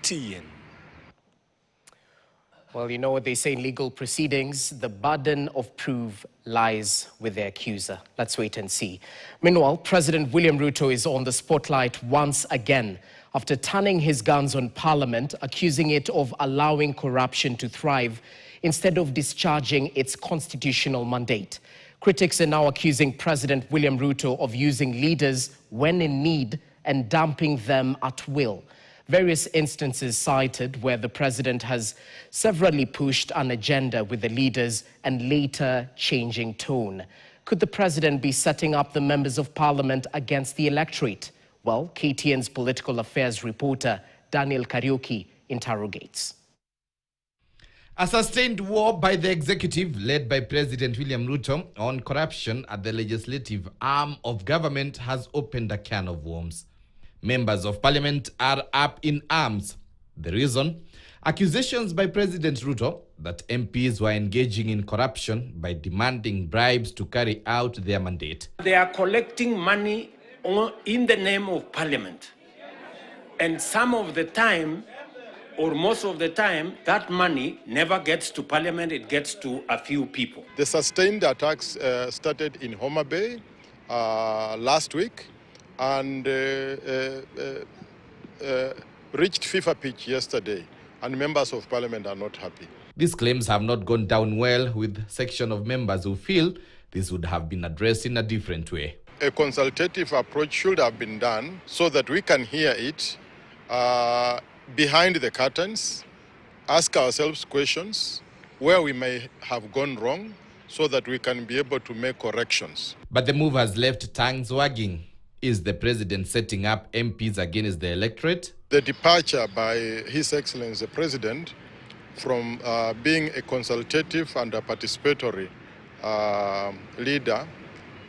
KTN. Well, you know what they say in legal proceedings, the burden of proof lies with the accuser. Let's wait and see. Meanwhile, President William Ruto is on the spotlight once again after turning his guns on Parliament, accusing it of allowing corruption to thrive instead of discharging its constitutional mandate. Critics are now accusing President William Ruto of using leaders when in need and dumping them at will. Various instances cited where the president has severally pushed an agenda with the leaders and later changing tone. Could the president be setting up the members of parliament against the electorate? Well, KTN's political affairs reporter Daniel Kariuki interrogates. A sustained war by the executive, led by President William Ruto, on corruption at the legislative arm of government has opened a can of worms. Members of parliament are up in arms. The reason? Accusations by President Ruto that MPs were engaging in corruption by demanding bribes to carry out their mandate. They are collecting money in the name of parliament. And some of the time, or most of the time, that money never gets to parliament, it gets to a few people. The sustained attacks started in Homa Bay last week and reached FIFA pitch yesterday, and members of parliament are not happy. These claims have not gone down well with section of members who feel this would have been addressed in a different way. A consultative approach should have been done so that we can hear it behind the curtains, ask ourselves questions where we may have gone wrong so that we can be able to make corrections. But the move has left tongues wagging. Is the president setting up MPs against the electorate? The departure by His Excellency the President from being a consultative and a participatory leader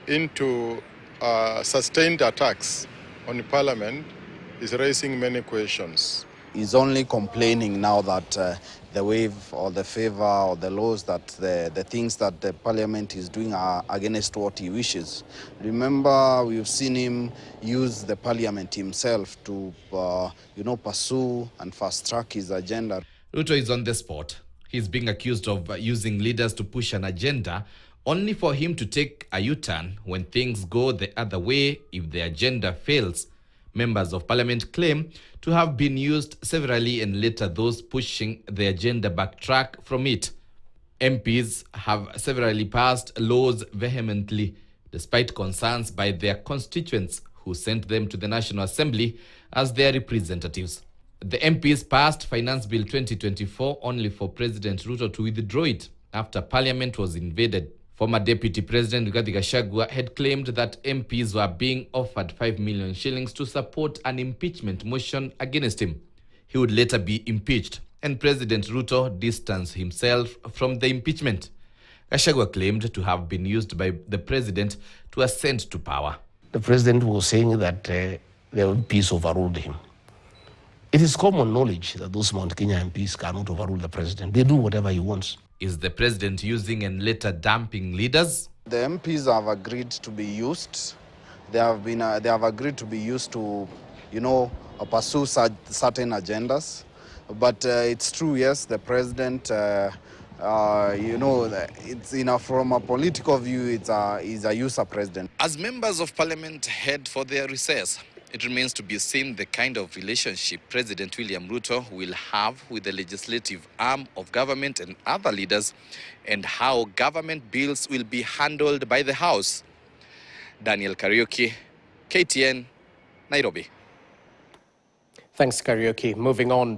into sustained attacks on the parliament is raising many questions. He's only complaining now that the wave or the favor or the laws that the things that the parliament is doing are against what he wishes. Remember, we've seen him use the parliament himself to, pursue and fast-track his agenda. Ruto is on the spot. He's being accused of using leaders to push an agenda, only for him to take a U-turn when things go the other way if the agenda fails. Members of parliament claim to have been used severally and later those pushing the agenda backtrack from it. MPs have severally passed laws vehemently, despite concerns by their constituents who sent them to the National Assembly as their representatives. The MPs passed Finance Bill 2024 only for President Ruto to withdraw it after parliament was invaded. Former Deputy President Rigathi Gachagua had claimed that MPs were being offered 5 million shillings to support an impeachment motion against him. He would later be impeached, and President Ruto distanced himself from the impeachment. Gachagua claimed to have been used by the president to ascend to power. The president was saying that the MPs overruled him. It is common knowledge that those Mount Kenya MPs cannot overrule the president. They do whatever he wants. Is the president using and later dumping leaders? The MPs have agreed to be used. They have agreed to be used to, pursue certain agendas. But it's true, yes, the president, from a political view, he's a user president. As members of parliament head for their recess, it remains to be seen the kind of relationship President William Ruto will have with the legislative arm of government and other leaders, and how government bills will be handled by the House. Daniel Kariuki, KTN, Nairobi. Thanks, Kariuki. Moving on.